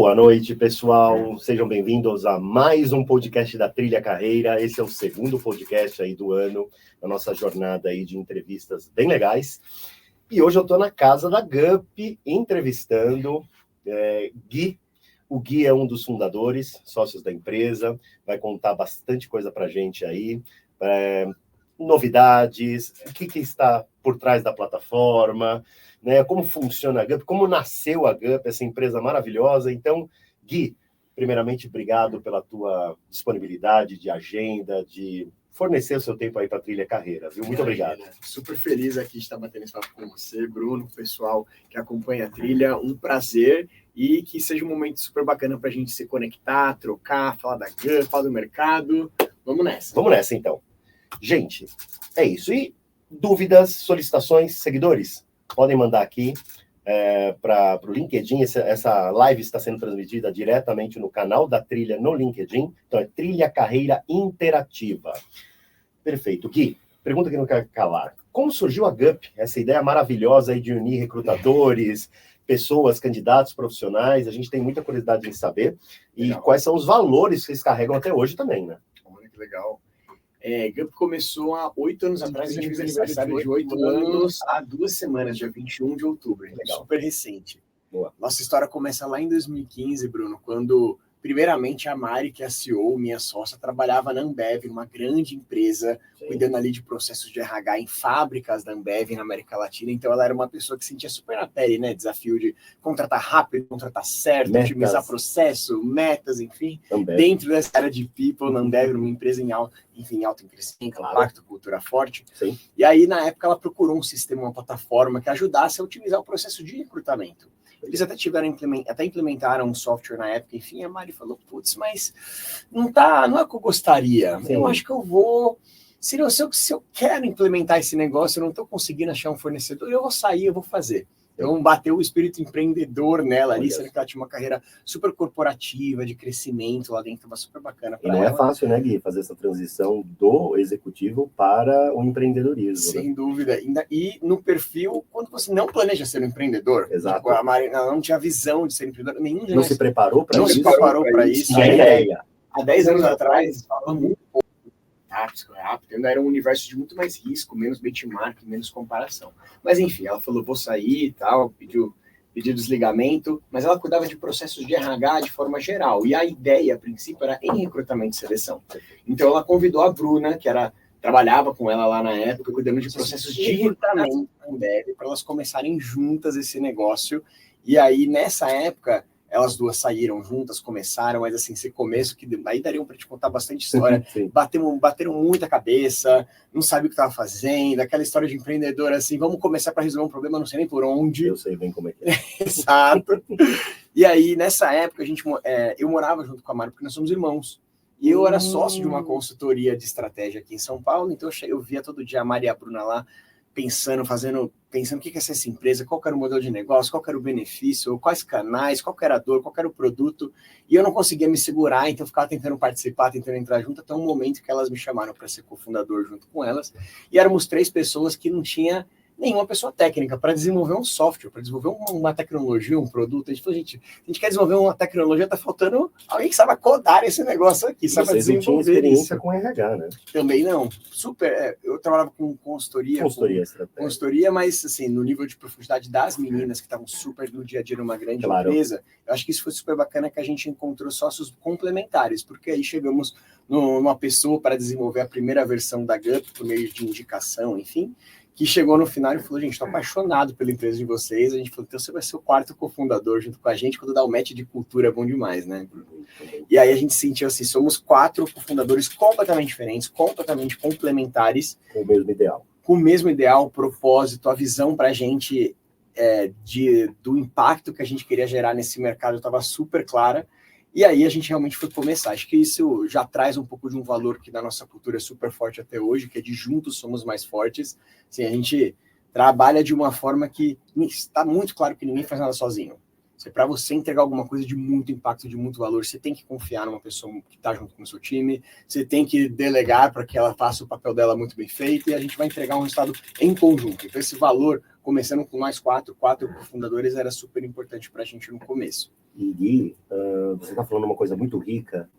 Boa noite, pessoal. Sejam bem-vindos a mais um podcast da Trilha Carreira. Esse é o segundo podcast aí do ano, da nossa jornada aí de entrevistas bem legais. E hoje eu estou na casa da GUP, entrevistando Gui. O Gui é um dos fundadores, sócios da empresa, vai contar bastante coisa para a gente aí, novidades, o que está por trás da plataforma, né? Como funciona a GUP, como nasceu a GUP, essa empresa maravilhosa. Então, Gui, primeiramente, obrigado pela tua disponibilidade de agenda, de fornecer o seu tempo aí para a Trilha Carreira, viu? Muito obrigado. Super feliz aqui de estar batendo esse papo com você, Bruno, o pessoal que acompanha a Trilha, um prazer e que seja um momento super bacana para a gente se conectar, trocar, falar da GUP, falar do mercado. Vamos nessa. Vamos nessa, então. Gente, é isso. E dúvidas, solicitações, seguidores? Podem mandar aqui para o LinkedIn. Essa live está sendo transmitida diretamente no canal da Trilha no LinkedIn. Então, é Trilha Carreira Interativa. Perfeito. Gui, pergunta que não quer calar. Como surgiu a GUP? Essa ideia maravilhosa aí de unir recrutadores, pessoas, candidatos profissionais. A gente tem muita curiosidade em saber. E legal. Quais são os valores que eles carregam até hoje também, né? Olha que legal. GUP começou há 8 anos atrás, a gente fez aniversário de 8 anos há 2 semanas, dia 21 de outubro. Legal. Super recente. Boa. Nossa história começa lá em 2015, Bruno, quando, primeiramente, a Mari, que é a CEO, minha sócia, trabalhava na Ambev, uma grande empresa, cuidando ali de processos de RH em fábricas da Ambev na América Latina. Então, ela era uma pessoa que sentia super na pele, né? Desafio de contratar rápido, contratar certo, otimizar processo, metas, enfim. Ambev. Dentro dessa área de people, na Ambev, uma empresa em alto em crescimento, claro. Impacto, cultura forte. Sim. E aí, na época, ela procurou um sistema, uma plataforma que ajudasse a otimizar o processo de recrutamento. Eles até implementaram um software na época, enfim, a Mari falou, putz, mas não é o que eu gostaria. Sim. Eu acho que eu vou... Se eu quero implementar esse negócio, eu não estou conseguindo achar um fornecedor, eu vou sair, eu vou fazer. Então, bateu o espírito empreendedor nela ali, sendo que ela tinha uma carreira super corporativa, de crescimento lá dentro, estava super bacana para ela. E não é fácil, né, Gui, fazer essa transição do executivo para o empreendedorismo. Sem dúvida. E no perfil, quando você não planeja ser um empreendedor, exato. Tipo, a Mari ela não tinha visão de ser empreendedor, não se preparou para isso. Não se preparou para isso. Tinha ideia. Há 10 anos atrás, falava muito pouco. Rápido, ainda era um universo de muito mais risco, menos benchmark, menos comparação. Mas enfim, ela falou, vou sair e tal, pediu desligamento, mas ela cuidava de processos de RH de forma geral, e a ideia, a princípio, era em recrutamento e seleção. Então ela convidou a Bruna, que trabalhava com ela lá na época, cuidando de processos de recrutamento para elas começarem juntas esse negócio, e aí nessa época elas duas saíram juntas, começaram, mas assim, esse começo, que aí dariam para te contar bastante história, bateram muita cabeça, não sabia o que estava fazendo, aquela história de empreendedor, assim, vamos começar para resolver um problema, não sei nem por onde. Eu sei bem como é que é. Exato. E aí, nessa época, eu morava junto com a Mari, porque nós somos irmãos, e eu era sócio de uma consultoria de estratégia aqui em São Paulo, então eu via todo dia a Mari e a Bruna lá, pensando o que é essa empresa, qual era o modelo de negócio, qual era o benefício, quais canais, qual era a dor, qual era o produto, e eu não conseguia me segurar, então eu ficava tentando participar, tentando entrar junto, até um momento que elas me chamaram para ser cofundador junto com elas, e éramos 3 pessoas que não tinha nenhuma pessoa técnica para desenvolver um software, para desenvolver uma tecnologia, um produto. A gente falou, gente, a gente quer desenvolver uma tecnologia, está faltando alguém que saiba codar esse negócio aqui, sabe desenvolver isso. Vocês não tinham experiência com RH, né? Também não. Eu trabalhava com consultoria, mas assim, no nível de profundidade das meninas que estavam super no dia a dia numa grande empresa, eu acho que isso foi super bacana, que a gente encontrou sócios complementares, porque aí chegamos numa pessoa para desenvolver a primeira versão da GUP, por meio de indicação, enfim, que chegou no final e falou, gente, estou apaixonado pela empresa de vocês. A gente falou, então você vai ser o 4º cofundador junto com a gente, quando dá o match de cultura é bom demais, né? E aí a gente sentiu assim, somos 4 cofundadores completamente diferentes, completamente complementares. Com o mesmo ideal. Com o mesmo ideal, o propósito, a visão para a gente do impacto que a gente queria gerar nesse mercado estava super clara. E aí a gente realmente foi começar. Acho que isso já traz um pouco de um valor que da nossa cultura é super forte até hoje, que é de juntos somos mais fortes. Assim, a gente trabalha de uma forma que está muito claro que ninguém faz nada sozinho. Para você entregar alguma coisa de muito impacto, de muito valor, você tem que confiar numa pessoa que está junto com o seu time, você tem que delegar para que ela faça o papel dela muito bem feito, e a gente vai entregar um resultado em conjunto. Então esse valor, começando com nós quatro cofundadores, era super importante para a gente no começo. E Gui, você está falando uma coisa muito rica,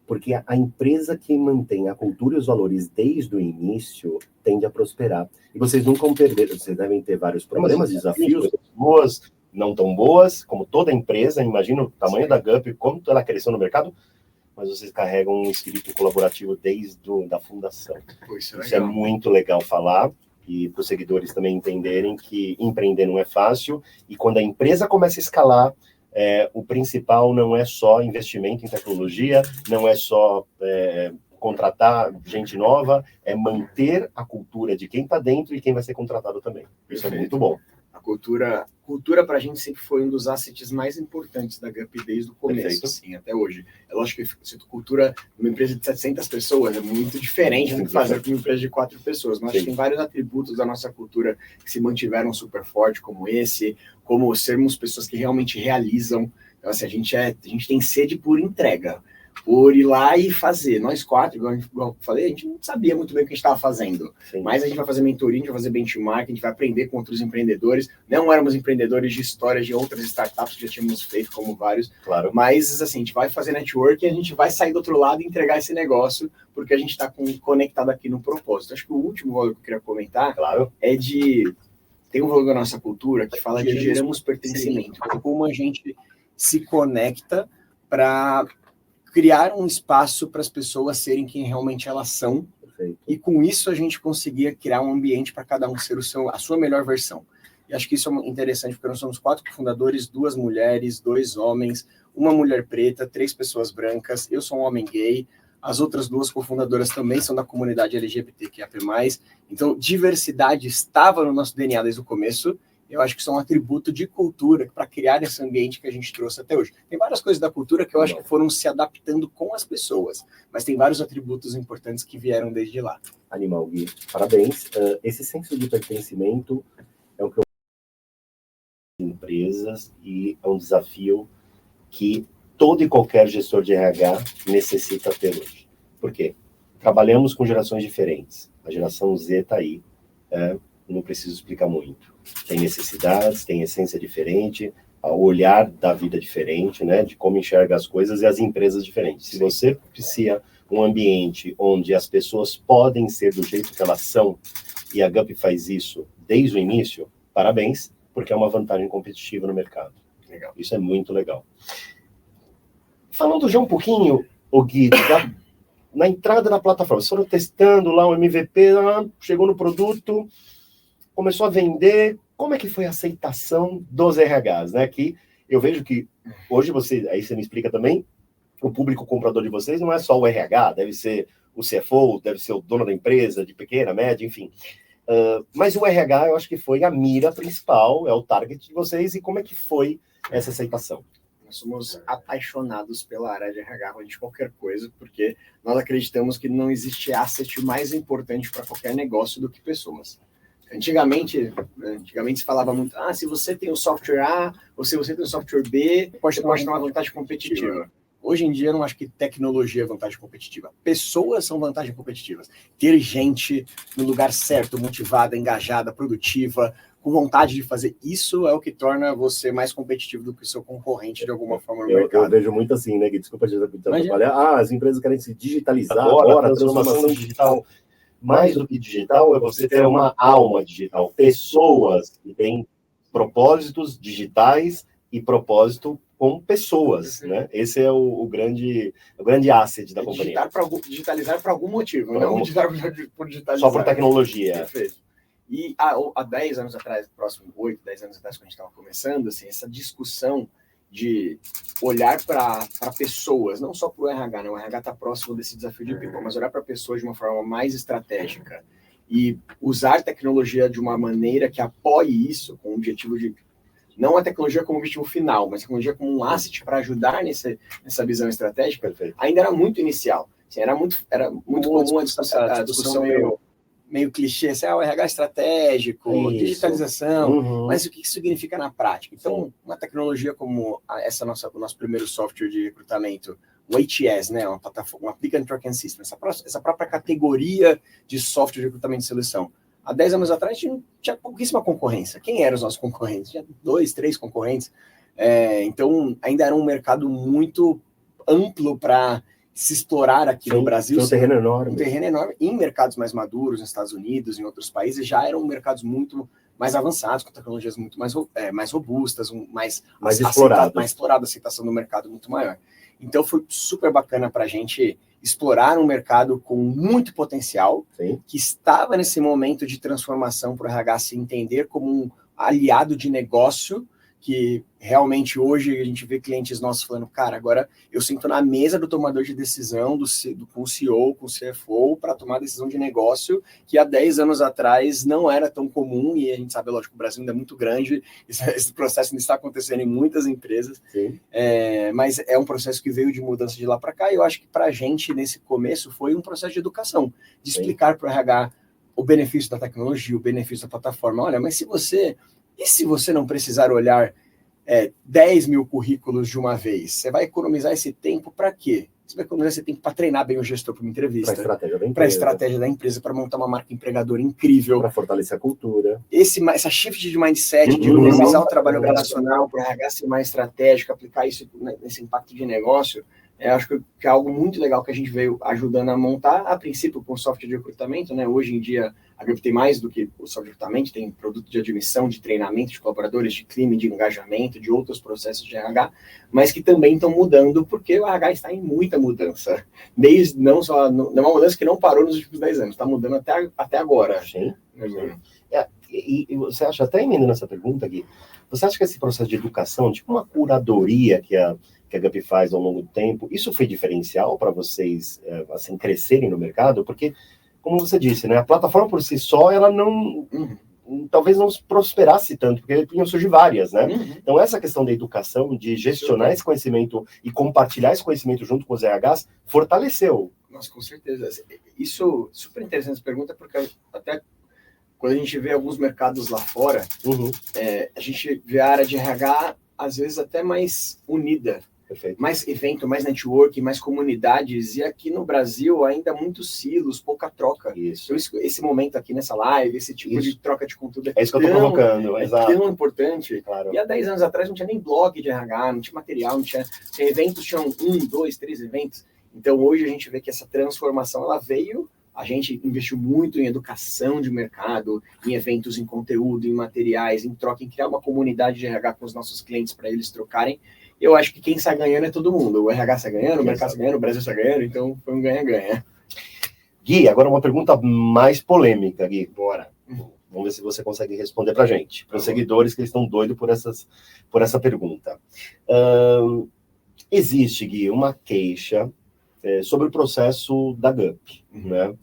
porque a empresa que mantém a cultura e os valores desde o início tende a prosperar. E vocês nunca vão perder, vocês devem ter vários problemas, desafios, boas, não tão boas, como toda empresa. Imagina o tamanho da Gup, como ela cresceu no mercado, mas vocês carregam um espírito colaborativo desde a fundação. Isso é muito legal falar, e para os seguidores também entenderem que empreender não é fácil, e quando a empresa começa a escalar, o principal não é só investimento em tecnologia, não é só contratar gente nova, é manter a cultura de quem está dentro e quem vai ser contratado também. Isso é muito bom. A cultura para a gente sempre foi um dos assets mais importantes da Gup desde o começo, assim, até hoje. É lógico que cultura numa empresa de 700 pessoas é muito diferente do que fazer com uma empresa de 4 pessoas. Mas tem vários atributos da nossa cultura que se mantiveram super forte, como esse, como sermos pessoas que realmente realizam. Então, assim, a gente tem sede por entrega, por ir lá e fazer. Nós 4, igual eu falei, a gente não sabia muito bem o que a gente estava fazendo. Sim. Mas a gente vai fazer mentoria, a gente vai fazer benchmark, a gente vai aprender com outros empreendedores. Não éramos empreendedores de histórias de outras startups que já tínhamos feito, como vários. Claro. Mas, assim, a gente vai fazer network e a gente vai sair do outro lado e entregar esse negócio, porque a gente está conectado aqui no propósito. Acho que o último valor que eu queria comentar tem um valor da nossa cultura que fala de geramos pertencimento. Como a gente se conecta para criar um espaço para as pessoas serem quem realmente elas são. Perfeito. E com isso a gente conseguia criar um ambiente para cada um ser a sua melhor versão. E acho que isso é interessante, porque nós somos 4 cofundadores, 2 mulheres, 2 homens, uma mulher preta, 3 pessoas brancas, eu sou um homem gay, as outras 2 cofundadoras também são da comunidade LGBTQIA+. Então, diversidade estava no nosso DNA desde o começo. Eu acho que isso é um atributo de cultura para criar esse ambiente que a gente trouxe até hoje. Tem várias coisas da cultura que eu acho que foram se adaptando com as pessoas, mas tem vários atributos importantes que vieram desde lá. Animal, Gui. Parabéns. Esse senso de pertencimento é o que eu em empresas e é um desafio que todo e qualquer gestor de RH necessita ter hoje. Por quê? Trabalhamos com gerações diferentes. A geração Z está aí. Não preciso explicar muito. Tem necessidades, tem essência diferente, o olhar da vida diferente, né, de como enxerga as coisas e as empresas diferentes. Se você precisa um ambiente onde as pessoas podem ser do jeito que elas são, e a Gup faz isso desde o início, parabéns, porque é uma vantagem competitiva no mercado. Legal. Isso é muito legal. Falando já um pouquinho, Gui, na entrada da plataforma, vocês foram testando lá o MVP, chegou no produto, começou a vender. Como é que foi a aceitação dos RHs, né? Que eu vejo que hoje aí você me explica também, o público comprador de vocês não é só o RH, deve ser o CFO, deve ser o dono da empresa, de pequena, média, enfim. Mas o RH, eu acho que foi a mira principal, é o target de vocês. E como é que foi essa aceitação? Nós somos apaixonados pela área de RH, de qualquer coisa, porque nós acreditamos que não existe asset mais importante para qualquer negócio do que pessoas. Antigamente se falava muito, se você tem o software A, ou se você tem o software B, pode ter uma vantagem competitiva. Hoje em dia, eu não acho que tecnologia é vantagem competitiva. Pessoas são vantagens competitivas. Ter gente no lugar certo, motivada, engajada, produtiva, com vontade de fazer isso é o que torna você mais competitivo do que o seu concorrente de alguma forma no mercado. Eu vejo muito assim, né, Gui? Desculpa te atrapalhar. As empresas querem se digitalizar agora, a transformação digital. Mais do que digital, é você ter uma alma digital. Pessoas que têm propósitos digitais e propósito com pessoas, né? Esse é o grande asset da companhia. Digitalizar por algum motivo, não por digitalizar. Só por tecnologia. Perfeito. E há 10 anos atrás, próximo 8, 10 anos atrás, quando a gente estava começando, assim, essa discussão de olhar para pessoas, não só para o RH, né? O RH está próximo desse desafio de people, mas olhar para pessoas de uma forma mais estratégica e usar tecnologia de uma maneira que apoie isso, com o objetivo de, não a tecnologia como objetivo final, mas a tecnologia como um asset para ajudar nessa visão estratégica. Perfeito. Ainda era muito inicial. Assim, era muito comum a discussão meio clichê, assim, o RH estratégico, digitalização, mas o que isso significa na prática? Então, uma tecnologia como o nosso primeiro software de recrutamento, o ATS, né, uma plataforma, um Applicant Tracking System, essa própria categoria de software de recrutamento de seleção. Há 10 anos atrás, tinha pouquíssima concorrência. Quem eram os nossos concorrentes? Tinha 2, 3 concorrentes. Então, ainda era um mercado muito amplo para se explorar aqui no Brasil. Um terreno enorme. Um terreno enorme. Em mercados mais maduros, nos Estados Unidos, em outros países, já eram mercados muito mais avançados, com tecnologias muito mais robustas, mais explorada, aceitação do mercado muito maior. Então, foi super bacana para a gente explorar um mercado com muito potencial, que estava nesse momento de transformação para o RH se entender como um aliado de negócio, que realmente hoje a gente vê clientes nossos falando, cara, agora eu sento na mesa do tomador de decisão, com o CEO, com o CFO, para tomar decisão de negócio, que há 10 anos atrás não era tão comum, e a gente sabe, lógico, o Brasil ainda é muito grande, esse processo ainda está acontecendo em muitas empresas, mas é um processo que veio de mudança de lá para cá, e eu acho que para a gente, nesse começo, foi um processo de educação, de explicar para o RH o benefício da tecnologia, o benefício da plataforma. Olha, mas se você não precisar olhar 10 mil currículos de uma vez? Você vai economizar esse tempo para quê? Você vai economizar esse tempo para treinar bem o gestor para uma entrevista. Para a estratégia da empresa, para montar uma marca empregadora incrível. Para fortalecer a cultura. Essa shift de mindset, de valorizar o trabalho operacional, para o RH ser mais estratégico, aplicar isso nesse impacto de negócio. Acho que é algo muito legal que a gente veio ajudando a montar, a princípio, com software de recrutamento, né? Hoje em dia, a Gup tem mais do que o software de recrutamento, tem produto de admissão, de treinamento de colaboradores, de clima, de engajamento, de outros processos de RH, mas que também estão mudando, porque o RH está em muita mudança. Não é uma mudança que não parou nos últimos 10 anos, está mudando até agora. Sim. E você acha, até emendando nessa pergunta aqui, você acha que esse processo de educação, tipo uma curadoria que a Gup faz ao longo do tempo, isso foi diferencial para vocês assim, crescerem no mercado? Porque, como você disse, né, a plataforma por si só, ela não, talvez não prosperasse tanto, porque iam surgir várias, né? Então, essa questão da educação, de gestionar esse conhecimento e compartilhar esse conhecimento junto com os RHs, fortaleceu. Nossa, com certeza. Isso, super interessante essa pergunta, porque até quando a gente vê alguns mercados lá fora, a gente vê a área de RH, às vezes, até mais unida. Perfeito. Mais evento, mais network, mais comunidades, e aqui no Brasil ainda muitos silos, pouca troca. Isso. Então, esse momento aqui nessa live, esse tipo de troca de conteúdo é isso que eu estou provocando, tão importante. Claro. E há 10 anos atrás não tinha nem blog de RH, não tinha material, não tinha eventos, tinham 1, 2, 3 eventos. Então hoje a gente vê que essa transformação ela veio, a gente investiu muito em educação de mercado, em eventos, em conteúdo, em materiais, em troca, em criar uma comunidade de RH com os nossos clientes para eles trocarem. Eu acho que quem sai ganhando é todo mundo. O RH sai ganhando, o mercado sai ganhando, o Brasil sai ganhando, então foi um ganha-ganha. Gui, agora uma pergunta mais polêmica, Gui. Bora. Vamos ver se você consegue responder para a gente. Para os seguidores que estão doidos por essa pergunta. Existe, Gui, uma queixa sobre o processo da Gup, né?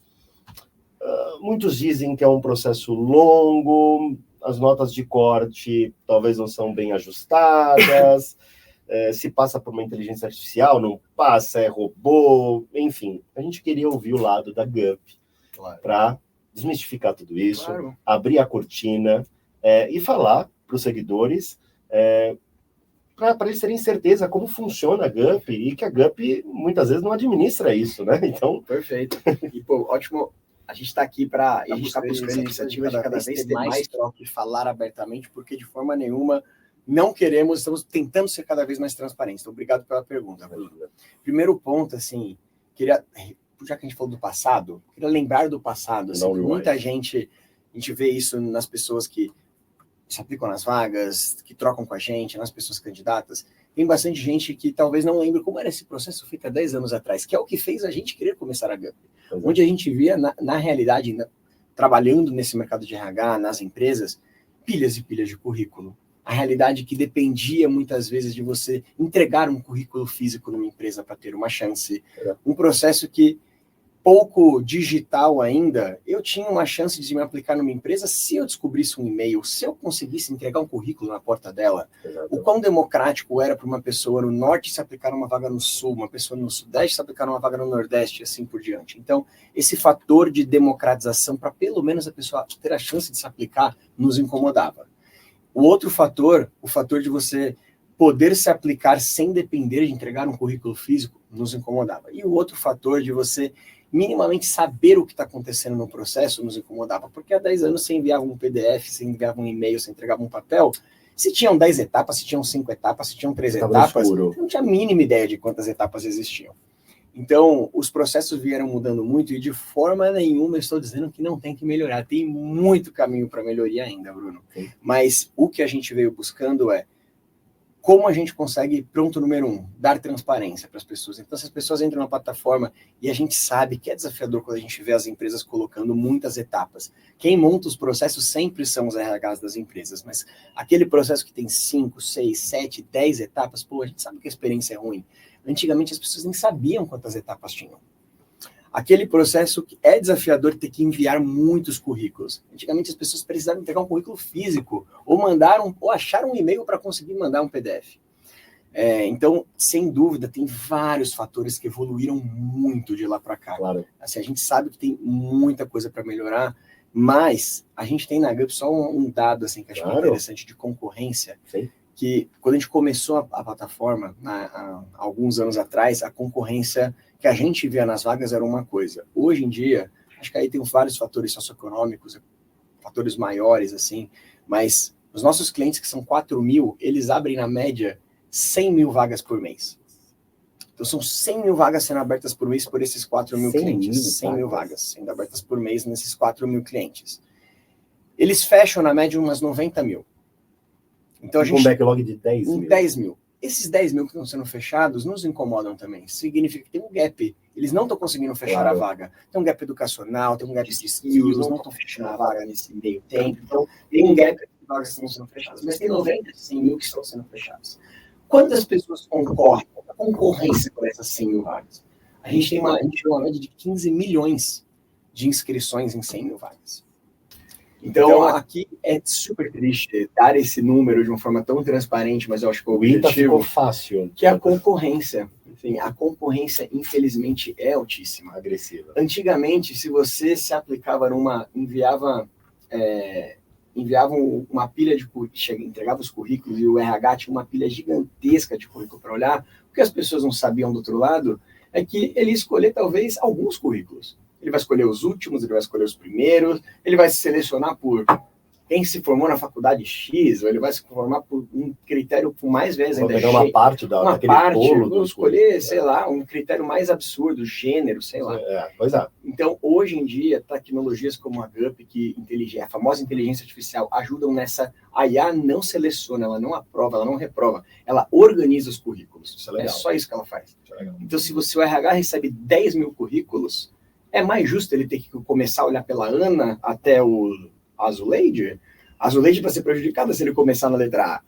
Muitos dizem que é um processo longo, as notas de corte talvez não são bem ajustadas, se passa por uma inteligência artificial, não passa, é robô, enfim. A gente queria ouvir o lado da Gup para desmistificar tudo isso, abrir a cortina e falar para os seguidores para eles terem certeza como funciona a Gup e que a Gup muitas vezes não administra isso, né? Então, perfeito. E, pô, ótimo. A gente está aqui para... A gente está buscando iniciativa de cada vez ter mais troca e falar abertamente, porque de forma nenhuma não queremos, estamos tentando ser cada vez mais transparentes. Então, obrigado pela pergunta, Bruno. Primeiro ponto, assim, já que a gente falou do passado, queria lembrar do passado. Assim, muita gente, a gente vê isso nas pessoas que se aplicam nas vagas, que trocam com a gente, nas pessoas candidatas. Tem bastante gente que talvez não lembre como era esse processo feito há 10 anos atrás, que é o que fez a gente querer começar a Gup. Onde a gente via, na realidade, trabalhando nesse mercado de RH, nas empresas, pilhas e pilhas de currículo. A realidade que dependia muitas vezes de você entregar um currículo físico numa empresa para ter uma chance. Um processo que, pouco digital ainda, eu tinha uma chance de me aplicar numa empresa se eu descobrisse um e-mail, se eu conseguisse entregar um currículo na porta dela. O quão democrático era para uma pessoa no norte se aplicar numa vaga no sul, uma pessoa no sudeste se aplicar numa vaga no nordeste, e assim por diante. Então, esse fator de democratização, para pelo menos a pessoa ter a chance de se aplicar, nos incomodava. O outro fator, o fator de você poder se aplicar sem depender de entregar um currículo físico, nos incomodava. E o outro fator de você minimamente saber o que está acontecendo no processo nos incomodava, porque há 10 anos você enviava um PDF, você enviava um e-mail, você entregava um papel, Se tinham 10 etapas, se tinham 5 etapas, se tinham 3 etapas, eu não tinha a mínima ideia de quantas etapas existiam. Então, os processos vieram mudando muito e de forma nenhuma eu estou dizendo que não tem que melhorar. Tem muito caminho para melhoria ainda, Bruno. Sim. Mas o que a gente veio buscando é como a gente consegue, ponto número 1, dar transparência para as pessoas. Então, se as pessoas entram na plataforma e a gente sabe que é desafiador quando a gente vê as empresas colocando muitas etapas. Quem monta os processos sempre são os RHs das empresas, mas aquele processo que tem 5, 6, 7, 10 etapas, pô, a gente sabe que a experiência é ruim. Antigamente as pessoas nem sabiam quantas etapas tinham. Aquele processo que é desafiador ter que enviar muitos currículos. Antigamente as pessoas precisavam entregar um currículo físico, ou achar um e-mail para conseguir mandar um PDF. Então, sem dúvida, tem vários fatores que evoluíram muito de lá para cá. Claro. Assim, a gente sabe que tem muita coisa para melhorar, mas a gente tem na GUP só um dado assim, que acho que é interessante de concorrência. Sim. Que quando a gente começou a plataforma, há alguns anos atrás, a concorrência que a gente via nas vagas era uma coisa. Hoje em dia, acho que aí tem vários fatores socioeconômicos, fatores maiores, assim, mas os nossos clientes, que são 4 mil, eles abrem, na média, 100 mil vagas por mês. Então, são 100 mil vagas sendo abertas por mês por esses 4 mil clientes. 100 mil vagas sendo abertas por mês nesses 4 mil clientes. Eles fecham, na média, umas 90 mil. Então, a gente, um backlog de 10 mil. 10 mil. Esses 10 mil que estão sendo fechados nos incomodam também. Significa que tem um gap. Eles não estão conseguindo fechar a vaga. Tem um gap educacional, tem um gap de skills, não estão fechando a vaga nesse meio tempo. Então, tem um gap de vagas que estão sendo fechadas. Mas tem 100 mil que estão sendo fechadas. Quantas pessoas concorrem? A concorrência com essas 100 mil vagas. A gente tem uma média de 15 milhões de inscrições em 100 mil vagas. Então, aqui é super triste dar esse número de uma forma tão transparente, mas eu acho que o objetivo ficou fácil. Que é a concorrência. Enfim, a concorrência, infelizmente, é altíssima. Agressiva. Antigamente, se você se aplicava enviava uma pilha de entregava os currículos e o RH tinha uma pilha gigantesca de currículo para olhar, o que as pessoas não sabiam do outro lado é que ele ia escolher, talvez, alguns currículos. Ele vai escolher os últimos, ele vai escolher os primeiros, ele vai se selecionar por quem se formou na faculdade X, ou ele vai se formar por um critério por mais vezes ainda. Vou pegar uma parte daquele bolo. Vou escolher, sei lá, um critério mais absurdo, gênero, sei lá. Pois é. Então, hoje em dia, tecnologias como a GUP, a famosa inteligência artificial, ajudam nessa. A IA não seleciona, ela não aprova, ela não reprova, ela organiza os currículos. Isso é legal. É só isso que ela faz. Isso é legal. Então, se o RH recebe 10 mil currículos, é mais justo ele ter que começar a olhar pela Ana até o Azuleide? A Azuleide vai ser prejudicada se ele começar na letra A.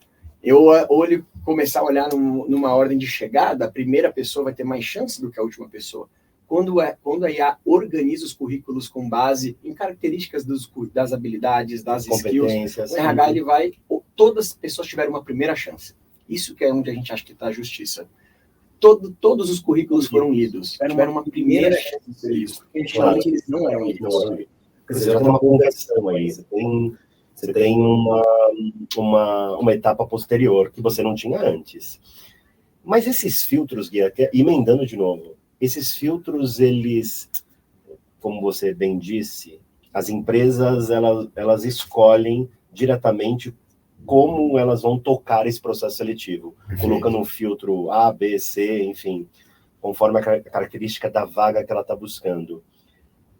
Ou ele começar a olhar numa ordem de chegada, a primeira pessoa vai ter mais chance do que a última pessoa. Quando a IA organiza os currículos com base em características das habilidades, das skills, o RH todas as pessoas tiveram uma primeira chance. Isso que é onde a gente acha que está a justiça. Todos os currículos foram lidos, tiveram uma primeira chance de ser lidos, porque geralmente eles não eram lidos. Você já tem uma conversão aí, você tem uma etapa posterior que você não tinha antes. Mas esses filtros, Gui, emendando de novo, esses filtros, eles, como você bem disse, as empresas, elas escolhem diretamente como elas vão tocar esse processo seletivo, colocando um filtro A, B, C, enfim, conforme a característica da vaga que ela está buscando.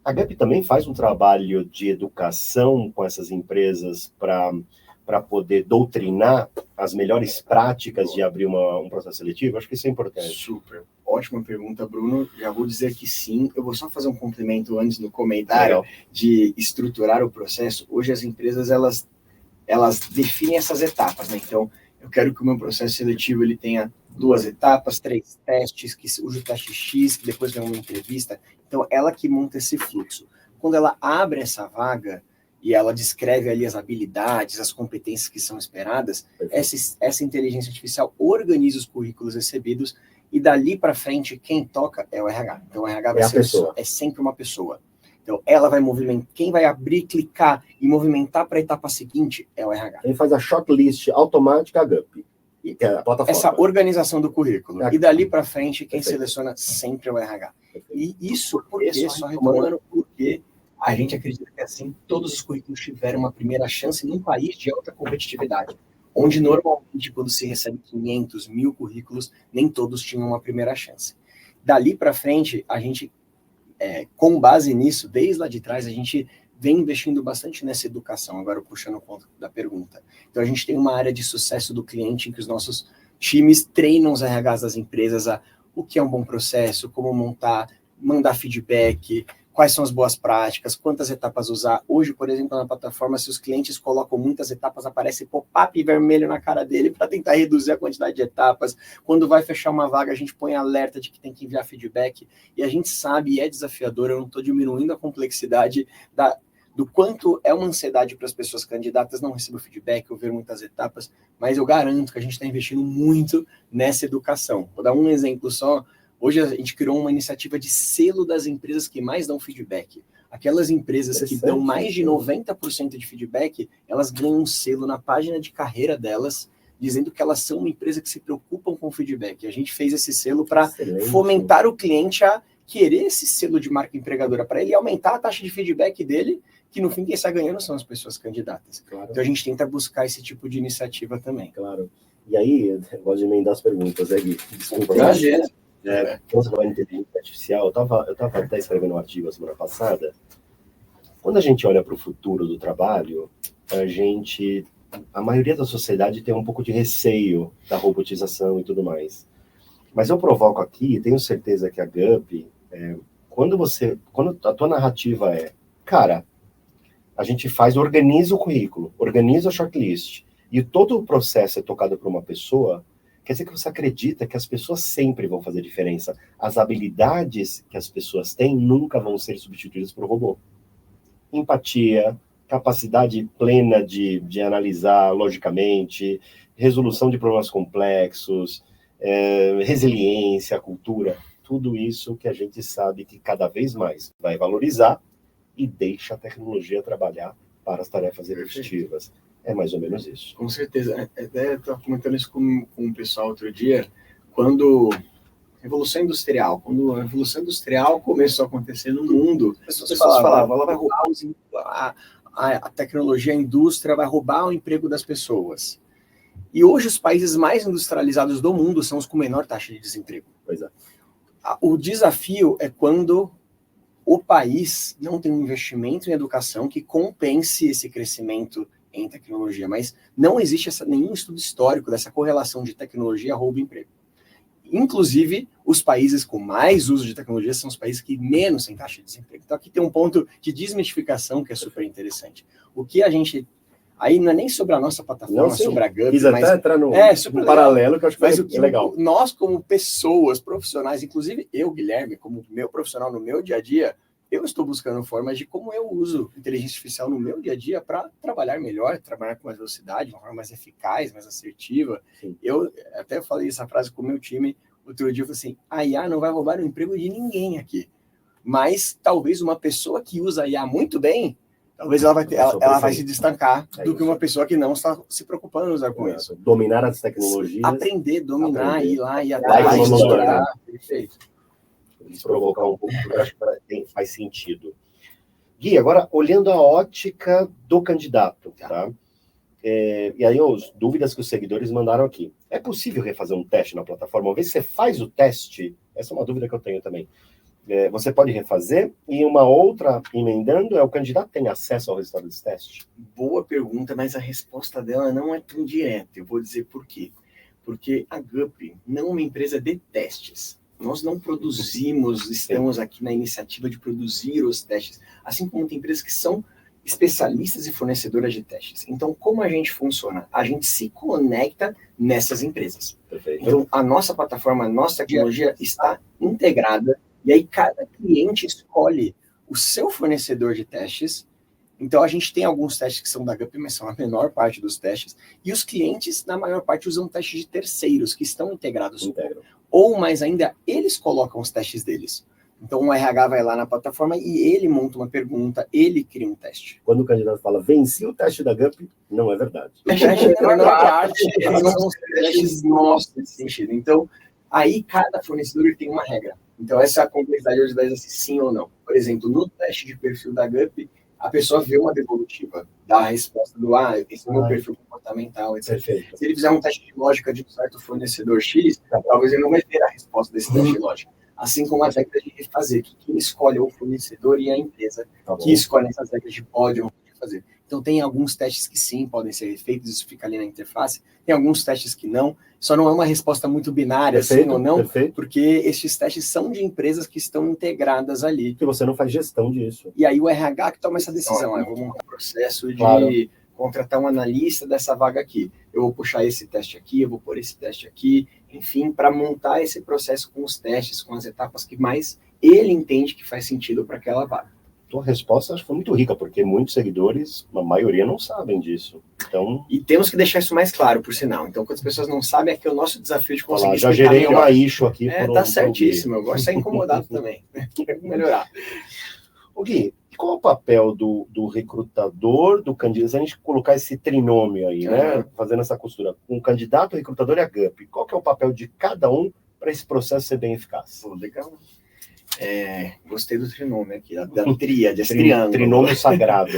A GUP também faz um trabalho de educação com essas empresas para poder doutrinar as melhores práticas de abrir um processo seletivo? Acho que isso é importante. Super. Ótima pergunta, Bruno. Já vou dizer que sim. Eu vou só fazer um complemento antes no comentário de estruturar o processo. Hoje as empresas, elas definem essas etapas, né? Então, eu quero que o meu processo seletivo ele tenha 2 etapas, 3 testes, que use o teste X, que depois vem uma entrevista. Então, ela que monta esse fluxo. Quando ela abre essa vaga e ela descreve ali as habilidades, as competências que são esperadas, essa inteligência artificial organiza os currículos recebidos e dali para frente quem toca é o RH. Então, o RH é sempre uma pessoa. Então, ela vai movimentar, quem vai abrir, clicar e movimentar para a etapa seguinte é o RH. Ele faz a shortlist automática, a GUP, que é a plataforma. Essa organização do currículo. E dali para frente, quem seleciona sempre é o RH. E isso só retomando, porque a gente acredita que assim, todos os currículos tiveram uma primeira chance num país de alta competitividade, onde normalmente quando se recebe 500, 1.000 currículos, nem todos tinham uma primeira chance. Dali para frente, a gente, com base nisso, desde lá de trás, a gente vem investindo bastante nessa educação, agora puxando o ponto da pergunta. Então, a gente tem uma área de sucesso do cliente em que os nossos times treinam os RHs das empresas a o que é um bom processo, como montar, mandar feedback, quais são as boas práticas, quantas etapas usar. Hoje, por exemplo, na plataforma, se os clientes colocam muitas etapas, aparece pop-up vermelho na cara dele para tentar reduzir a quantidade de etapas. Quando vai fechar uma vaga, a gente põe alerta de que tem que enviar feedback. E a gente sabe, e é desafiador, eu não estou diminuindo a complexidade do quanto é uma ansiedade para as pessoas candidatas não receber feedback ou ver muitas etapas, mas eu garanto que a gente está investindo muito nessa educação. Vou dar um exemplo só. Hoje a gente criou uma iniciativa de selo das empresas que mais dão feedback. Aquelas empresas que dão mais de 90% de feedback, elas ganham um selo na página de carreira delas, dizendo que elas são uma empresa que se preocupam com feedback. A gente fez esse selo para fomentar o cliente a querer esse selo de marca empregadora, para ele aumentar a taxa de feedback dele, que no fim quem está ganhando são as pessoas candidatas. Claro. Então a gente tenta buscar esse tipo de iniciativa também. Claro. E aí, eu gosto de emendar as perguntas, né, Gui? Desculpa. Quando você fala em inteligência artificial, eu tava até escrevendo um artigo a semana passada. Quando a gente olha para o futuro do trabalho, a maioria da sociedade tem um pouco de receio da robotização e tudo mais. Mas eu provoco aqui, tenho certeza que a GUP, quando a tua narrativa cara, a gente organiza o currículo, organiza a shortlist, e todo o processo é tocado por uma pessoa, quer dizer que você acredita que as pessoas sempre vão fazer diferença. As habilidades que as pessoas têm nunca vão ser substituídas por robô. Empatia, capacidade plena de analisar logicamente, resolução de problemas complexos, resiliência, cultura, tudo isso que a gente sabe que cada vez mais vai valorizar e deixa a tecnologia trabalhar para as tarefas repetitivas. É mais ou menos isso. Com certeza. Até estava comentando isso com o pessoal outro dia, quando a Revolução Industrial começou a acontecer no mundo, as pessoas falavam, ela vai roubar a tecnologia, a indústria vai roubar o emprego das pessoas. E hoje os países mais industrializados do mundo são os com menor taxa de desemprego. Pois é. O desafio é quando o país não tem um investimento em educação que compense esse crescimento em tecnologia, mas não existe nenhum estudo histórico dessa correlação de tecnologia roubo emprego. Inclusive, os países com mais uso de tecnologia são os países que menos têm taxa de desemprego. Então, aqui tem um ponto de desmistificação que é super interessante. O que a gente... Aí não é nem sobre a nossa plataforma, sobre a GUP, mas até entrar no paralelo, que eu acho que é legal. Nós, como pessoas profissionais, inclusive eu, Guilherme, como meu profissional no meu dia a dia, eu estou buscando formas de como eu uso inteligência artificial no meu dia a dia para trabalhar melhor, trabalhar com mais velocidade, de uma forma mais eficaz, mais assertiva. Sim. Eu até falei essa frase com o meu time outro dia, eu falei assim, a IA não vai roubar o emprego de ninguém aqui, mas talvez uma pessoa que usa a IA muito bem, talvez ela vai se destacar do que uma pessoa que não está se preocupando em usar com isso. Dominar as tecnologias. Dominar, ir lá e atrás, estudar. Perfeito. Provocar um pouco, porque eu acho que faz sentido. Gui, agora, olhando a ótica do candidato, tá? E aí, as dúvidas que os seguidores mandaram aqui. É possível refazer um teste na plataforma? Uma vez que você faz o teste, essa é uma dúvida que eu tenho também, você pode refazer, e uma outra, emendando, o candidato tem acesso ao resultado desse teste? Boa pergunta, mas a resposta dela não é tão direta. Eu vou dizer por quê. Porque a GUP não é uma empresa de testes. Nós não produzimos, estamos aqui na iniciativa de produzir os testes, assim como tem empresas que são especialistas e fornecedoras de testes. Então, como a gente funciona? A gente se conecta nessas empresas. Perfeito. Então, a nossa plataforma, a nossa tecnologia está integrada, e aí cada cliente escolhe o seu fornecedor de testes. Então, a gente tem alguns testes que são da GUP, mas são a menor parte dos testes, e os clientes, na maior parte, usam testes de terceiros, que estão integrados. Ou, mais ainda, eles colocam os testes deles. Então, o RH vai lá na plataforma e ele monta uma pergunta, ele cria um teste. Quando o candidato fala, venci o teste da GUP, não é verdade. A gente não parte, não são testes nossos nesse sentido. Então, aí cada fornecedor tem uma regra. Então, essa é a complexidade hoje das assim, sim ou não. Por exemplo, no teste de perfil da GUP, a pessoa vê uma devolutiva, dá a resposta do, esse é o meu perfil comportamental. comportamental, etc. Perfeito. Se ele fizer um teste de lógica de um certo fornecedor X, talvez ele não vai ter a resposta desse teste de lógica. Assim como as regras de refazer, que quem escolhe é o fornecedor e a empresa que escolhe essas regras de pode ou não pode fazer. Então, tem alguns testes que sim, podem ser feitos, isso fica ali na interface, tem alguns testes que não, só não é uma resposta muito binária, sim ou não, porque esses testes são de empresas que estão integradas ali. Que você não faz gestão disso. E aí o RH que toma essa decisão, eu vou montar um processo de contratar um analista dessa vaga aqui, eu vou puxar esse teste aqui, eu vou pôr esse teste aqui, enfim, para montar esse processo com os testes, com as etapas que mais ele entende que faz sentido para aquela vaga. Tua resposta acho que foi muito rica, porque muitos seguidores, a maioria não sabem disso. Então... E temos que deixar isso mais claro, por sinal. Então, quando as pessoas não sabem, é que é o nosso desafio de conseguir já gerei uma issue aqui. Tá certíssimo, eu gosto de ser incomodado também. Quero melhorar. O Gui, qual é o papel do recrutador, do candidato? Se a gente colocar esse trinômio aí, né? Fazendo essa costura, com o candidato, o recrutador e a GUP, qual que é o papel de cada um para esse processo ser bem eficaz? Legal. Gostei do trinômio aqui, da tríade, esse triângulo. Trinômio sagrado.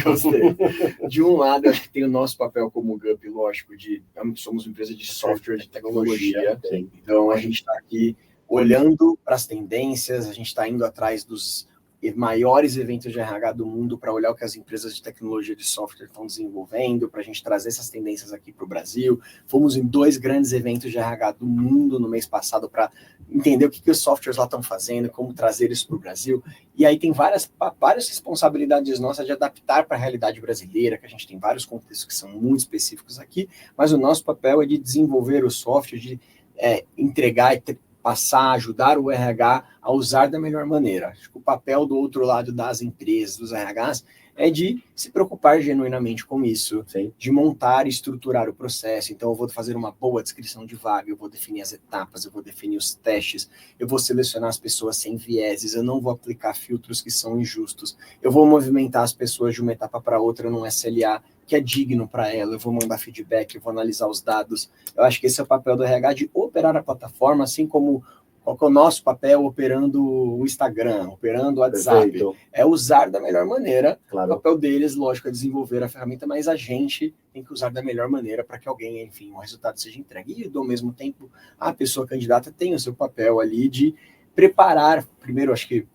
Gostei. De um lado, acho que tem o nosso papel como GUP, lógico, somos uma empresa de software, de tecnologia, então a gente está aqui olhando para as tendências, a gente está indo atrás dos maiores eventos de RH do mundo para olhar o que as empresas de tecnologia de software estão desenvolvendo, para a gente trazer essas tendências aqui para o Brasil. Fomos em 2 grandes eventos de RH do mundo no mês passado para entender o que os softwares lá estão fazendo, como trazer isso para o Brasil. E aí tem várias responsabilidades nossas de adaptar para a realidade brasileira, que a gente tem vários contextos que são muito específicos aqui, mas o nosso papel é de desenvolver o software, de entregar e passar, ajudar o RH a usar da melhor maneira. Acho que o papel do outro lado das empresas, dos RHs, é de se preocupar genuinamente com isso, de montar e estruturar o processo. Então, eu vou fazer uma boa descrição de vaga, eu vou definir as etapas, eu vou definir os testes, eu vou selecionar as pessoas sem vieses, eu não vou aplicar filtros que são injustos, eu vou movimentar as pessoas de uma etapa para outra num SLA que é digno para ela, eu vou mandar feedback, eu vou analisar os dados. Eu acho que esse é o papel do RH, de operar a plataforma, assim como qual que é o nosso papel operando o Instagram, operando o WhatsApp. Perfeito. É usar da melhor maneira. O papel deles, lógico, é desenvolver a ferramenta, mas a gente tem que usar da melhor maneira para que alguém, enfim, o resultado seja entregue. E, ao mesmo tempo, a pessoa candidata tem o seu papel ali de preparar, primeiro, acho que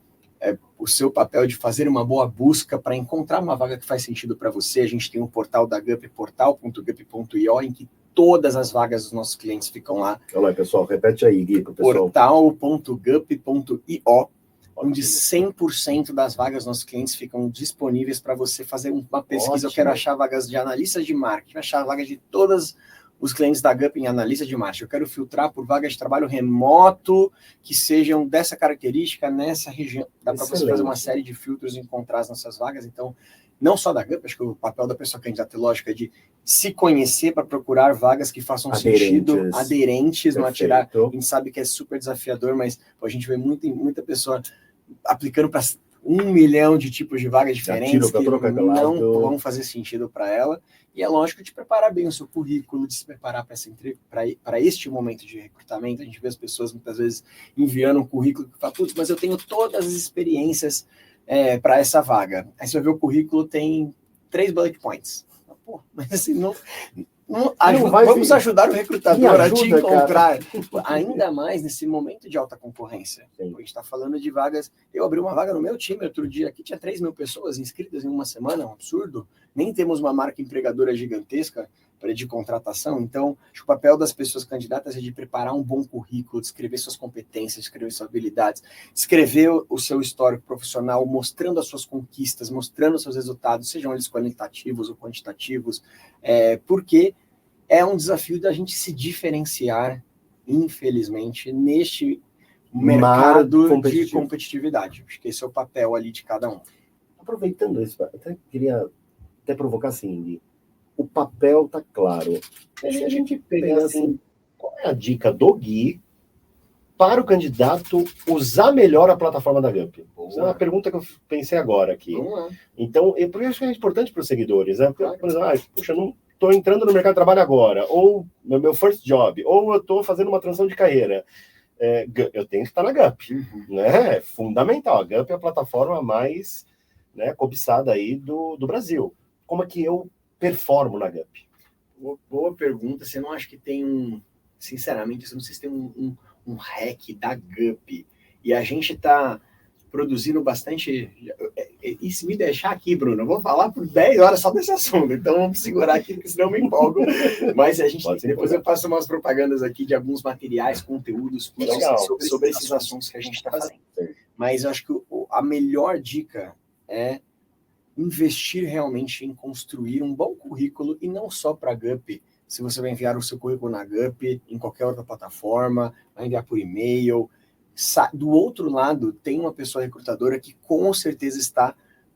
o seu papel de fazer uma boa busca para encontrar uma vaga que faz sentido para você. A gente tem um portal da GUP, portal.gup.io, em que todas as vagas dos nossos clientes ficam lá. Olha lá, pessoal, repete aí, Gui, para o pessoal. Portal.gup.io, onde 100% das vagas dos nossos clientes ficam disponíveis para você fazer uma pesquisa. Ótimo. Eu quero achar vagas de analistas de marketing, achar vagas de todas os clientes da GUP em analista de marketing. Eu quero filtrar por vagas de trabalho remoto que sejam dessa característica, nessa região. Dá para você fazer uma série de filtros e encontrar as nossas vagas. Então, não só da GUP, acho que o papel da pessoa candidata é lógico, é de se conhecer para procurar vagas que façam sentido, aderentes, não atirar. A gente sabe que é super desafiador, mas a gente vê muita pessoa aplicando para 1 milhão de tipos de vagas diferentes que não vão fazer sentido para ela. E é lógico de preparar bem o seu currículo, de se preparar para este momento de recrutamento. A gente vê as pessoas muitas vezes enviando um currículo que fala, putz, mas eu tenho todas as experiências para essa vaga. Aí você vai ver o currículo, tem 3 bullet points. Pô, mas assim, vamos ajudar o recrutador a te encontrar, ainda mais nesse momento de alta concorrência. A gente está falando de vagas. Eu abri uma vaga no meu time outro dia, aqui tinha 3 mil pessoas inscritas em uma semana, um absurdo. Nem temos uma marca empregadora gigantesca de contratação. Então, acho que o papel das pessoas candidatas é de preparar um bom currículo, descrever suas competências, descrever suas habilidades, descrever o seu histórico profissional, mostrando as suas conquistas, mostrando os seus resultados, sejam eles qualitativos ou quantitativos, porque é um desafio da gente se diferenciar, infelizmente, neste mercado de competitividade. Acho que esse é o papel ali de cada um. Aproveitando isso, até queria provocar assim, o papel tá claro. Se a gente pegar assim, qual é a dica do Gui para o candidato usar melhor a plataforma da GUP? Essa é uma pergunta que eu pensei agora aqui. Então, por isso é importante para os seguidores, né? Por exemplo, puxa, não estou entrando no mercado de trabalho agora, ou no meu first job, ou eu estou fazendo uma transição de carreira. Eu tenho que estar na GUP, né? É fundamental. A GUP é a plataforma mais cobiçada aí do Brasil. Como é que eu performo na GUP? Boa pergunta. Você não acha que tem sinceramente, eu não sei se tem um hack da GUP. E a gente está produzindo bastante. E se me deixar aqui, Bruno, eu vou falar por 10 horas só desse assunto. Então vamos segurar aqui, porque senão eu me empolgo. Mas a gente depois eu faço umas propagandas aqui de alguns materiais, conteúdos sobre esses assuntos que a gente está fazendo. Mas eu acho que a melhor dica é investir realmente em construir um bom currículo, e não só para a GUP. Se você vai enviar o seu currículo na GUP, em qualquer outra plataforma, vai enviar por e-mail. Do outro lado, tem uma pessoa recrutadora que com certeza está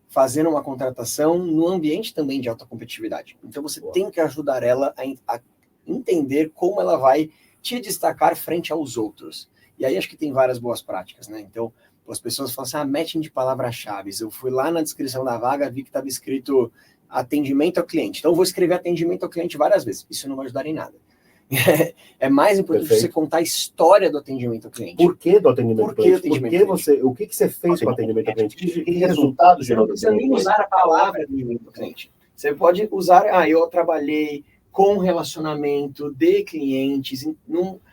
fazendo uma contratação no ambiente também de alta competitividade. Então você tem que ajudar ela a entender como ela vai te destacar frente aos outros. E aí acho que tem várias boas práticas, né? Então, as pessoas falam assim, matching de palavras-chave. Eu fui lá na descrição da vaga, vi que estava escrito atendimento ao cliente. Então eu vou escrever atendimento ao cliente várias vezes. Isso não vai ajudar em nada. É mais importante você contar a história do atendimento ao cliente. Por que do atendimento ao cliente? O que você fez com o atendimento ao cliente? Que resultado gerou do atendimento ao cliente? Você não precisa nem usar a palavra atendimento ao cliente. Você pode usar, eu trabalhei com relacionamento de clientes,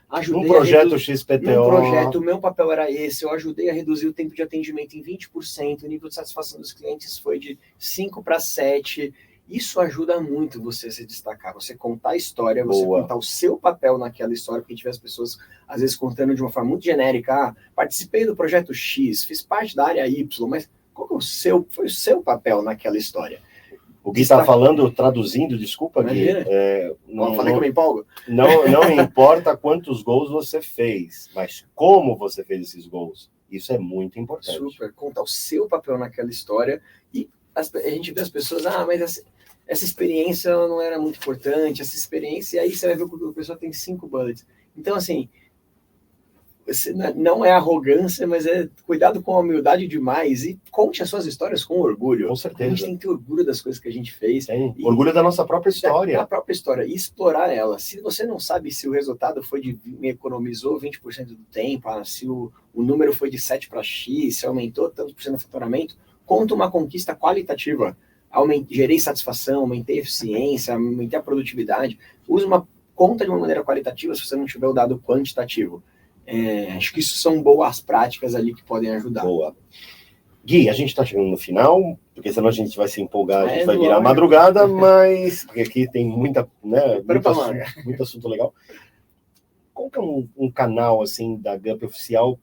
ajudei num projeto XPTO. Num projeto, o meu papel era esse, eu ajudei a reduzir o tempo de atendimento em 20%, o nível de satisfação dos clientes foi de 5 para 7. Isso ajuda muito você se destacar, você contar a história, você contar o seu papel naquela história, porque a gente vê as pessoas, às vezes, contando de uma forma muito genérica, participei do projeto X, fiz parte da área Y, mas qual que foi o seu papel naquela história? O Gui está falando, traduzindo, desculpa, Gui. Não falei que eu me empolgo? Não importa quantos gols você fez, mas como você fez esses gols. Isso é muito importante. Super, contar o seu papel naquela história. E a gente vê as pessoas, mas essa experiência não era muito importante, essa experiência, e aí você vai ver que a pessoa tem 5 bullets. Então, assim, não é arrogância, mas é cuidado com a humildade demais e conte as suas histórias com orgulho. Com certeza. A gente tem que ter orgulho das coisas que a gente fez. Orgulho da nossa própria história. Da própria história. E explorar ela. Se você não sabe se o resultado foi me economizou 20% do tempo, se o número foi de 7 para X, se aumentou tanto por cento do faturamento, conta uma conquista qualitativa. Gerei satisfação, aumentei a eficiência, aumentei a produtividade. Conta de uma maneira qualitativa se você não tiver o dado quantitativo. Acho que isso são boas práticas ali que podem ajudar. Boa. Gui, a gente está chegando no final, porque senão a gente vai se empolgar, a gente vai virar madrugada, mas porque aqui tem muito assunto legal. Qual que é um canal assim da GUP oficial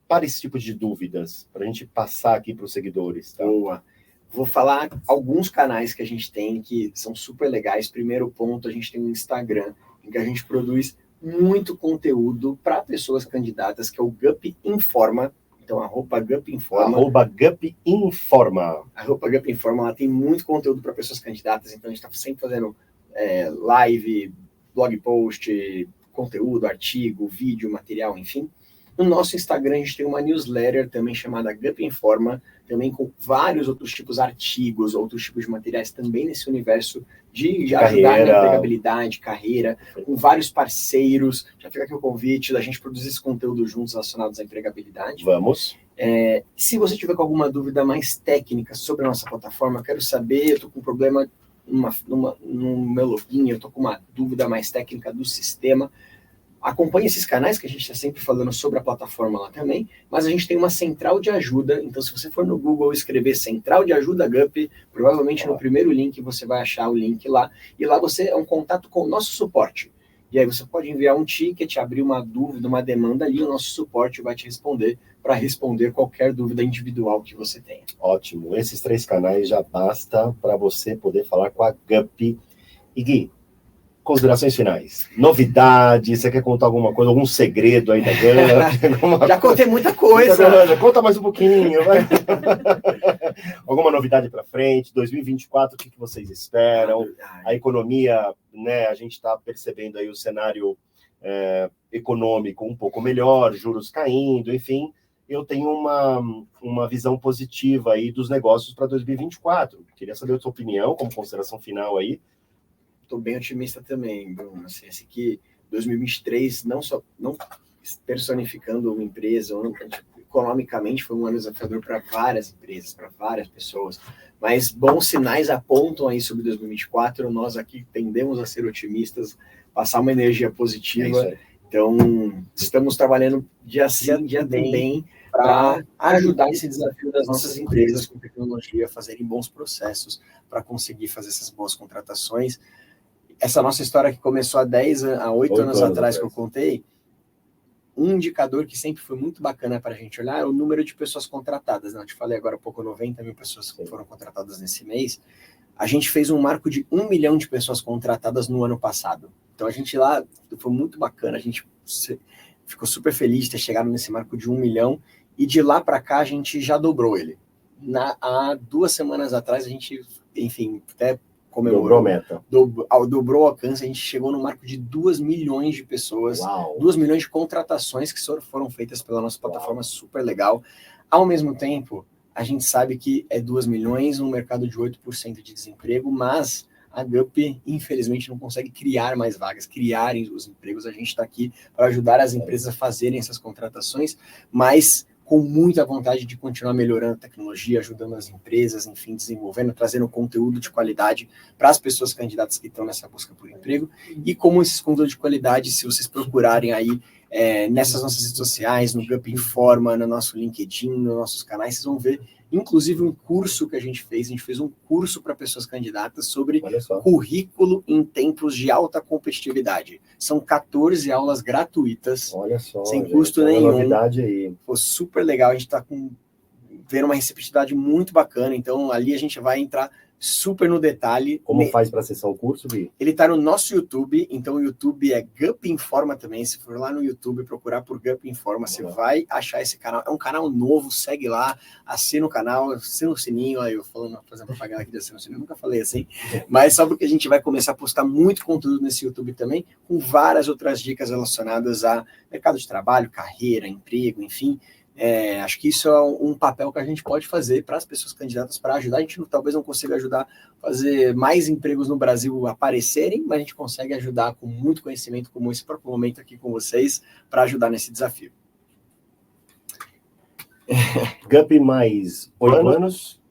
para esse tipo de dúvidas, para a gente passar aqui para os seguidores? Tá? Boa. Vou falar alguns canais que a gente tem que são super legais. Primeiro ponto, a gente tem um Instagram, em que a gente produz muito conteúdo para pessoas candidatas, que é o GUP Informa. Então, @GUP Informa. @GUP Informa. @GUP Informa, ela tem muito conteúdo para pessoas candidatas, então a gente está sempre fazendo live, blog post, conteúdo, artigo, vídeo, material, enfim. No nosso Instagram, a gente tem uma newsletter também chamada GUP Informa, também com vários outros tipos de artigos, outros tipos de materiais também nesse universo de ajudar na empregabilidade, carreira, com vários parceiros. Já fica aqui o convite da gente produzir esse conteúdo juntos relacionados à empregabilidade. Vamos. Se você tiver com alguma dúvida mais técnica sobre a nossa plataforma, quero saber, eu estou com um problema no meu login, eu estou com uma dúvida mais técnica do sistema, acompanhe esses canais que a gente está sempre falando sobre a plataforma lá também, mas a gente tem uma central de ajuda, então se você for no Google escrever Central de Ajuda GUP, provavelmente no primeiro link você vai achar o link lá, e lá você é um contato com o nosso suporte. E aí você pode enviar um ticket, abrir uma dúvida, uma demanda ali, o nosso suporte vai te responder para responder qualquer dúvida individual que você tenha. Ótimo, esses 3 canais já basta para você poder falar com a GUP. E Gui, considerações finais. Novidades, você quer contar alguma coisa, algum segredo aí da GUP? Já contei muita coisa. Conta mais um pouquinho. Vai. Alguma novidade para frente? 2024, o que vocês esperam? A economia, né? A gente está percebendo aí o cenário econômico um pouco melhor, juros caindo, enfim. Eu tenho uma visão positiva aí dos negócios para 2024. Queria saber a sua opinião, como consideração final aí. Estou bem otimista também, Bruno. Assim que 2023, não personificando uma empresa, economicamente foi um ano desafiador para várias empresas, para várias pessoas, mas bons sinais apontam aí sobre 2024. Nós aqui tendemos a ser otimistas, passar uma energia positiva. Então, estamos trabalhando dia sim, dia também, para ajudar esse desafio das nossas empresas com tecnologia, fazerem bons processos para conseguir fazer essas boas contratações. Essa nossa história que começou há 8 anos atrás, que eu contei, um indicador que sempre foi muito bacana para a gente olhar é o número de pessoas contratadas. Eu te falei agora há pouco, 90 mil pessoas que foram contratadas nesse mês. A gente fez um marco de 1 milhão de pessoas contratadas no ano passado. Então, a gente lá, foi muito bacana, a gente ficou super feliz de ter chegado nesse marco de 1 milhão, e de lá para cá a gente já dobrou ele. Há 2 semanas atrás a gente, enfim, até comemorou. Dobrou a meta. Dobrou o alcance, a gente chegou no marco de 2 milhões de pessoas, 2 milhões de contratações que foram feitas pela nossa plataforma, super legal. Ao mesmo tempo, a gente sabe que é 2 milhões, um mercado de 8% de desemprego, mas a GUP, infelizmente, não consegue criar mais vagas, criarem os empregos. A gente está aqui para ajudar as empresas a fazerem essas contratações, mas com muita vontade de continuar melhorando a tecnologia, ajudando as empresas, enfim, desenvolvendo, trazendo conteúdo de qualidade para as pessoas candidatas que estão nessa busca por emprego. E como esses conteúdos de qualidade, se vocês procurarem aí nessas nossas redes sociais, no GUP Informa, no nosso LinkedIn, nos nossos canais, vocês vão ver, inclusive, um curso que a gente fez um curso para pessoas candidatas sobre currículo em tempos de alta competitividade. São 14 aulas gratuitas, sem custo nenhum. Novidade aí. Foi super legal, a gente está vendo uma receptividade muito bacana, então ali a gente vai entrar super no detalhe. Como faz para acessar o curso, Gui? Ele está no nosso YouTube, então o YouTube é GUP Informa também. Se for lá no YouTube procurar por GUP Informa, você vai achar esse canal. É um canal novo, segue lá, assina o canal, assina o sininho. Aí eu fazendo propaganda aqui de assina o sininho, nunca falei assim, mas só porque a gente vai começar a postar muito conteúdo nesse YouTube também, com várias outras dicas relacionadas a mercado de trabalho, carreira, emprego, enfim. Acho que isso é um papel que a gente pode fazer para as pessoas candidatas, para ajudar. A gente talvez não consiga ajudar a fazer mais empregos no Brasil aparecerem, mas a gente consegue ajudar com muito conhecimento, como esse próprio momento aqui com vocês, para ajudar nesse desafio. GUP mais 8 anos.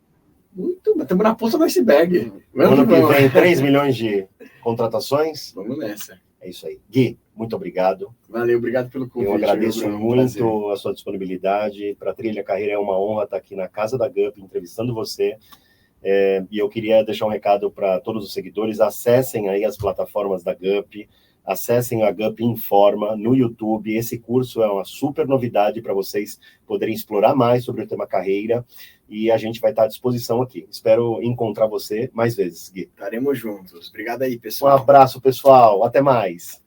Estamos na ponta do iceberg. Ano que vem, 3 milhões de contratações. Vamos nessa. É isso aí. Gui, muito obrigado. Valeu, obrigado pelo convite. Eu agradeço muito a sua disponibilidade. Para a Trilha Carreira é uma honra estar aqui na casa da GUP, entrevistando você. E eu queria deixar um recado para todos os seguidores. Acessem aí as plataformas da GUP, acessem a GUP Informa no YouTube. Esse curso é uma super novidade para vocês poderem explorar mais sobre o tema carreira. E a gente vai estar à disposição aqui. Espero encontrar você mais vezes, Gui. Estaremos juntos. Obrigado aí, pessoal. Um abraço, pessoal. Até mais.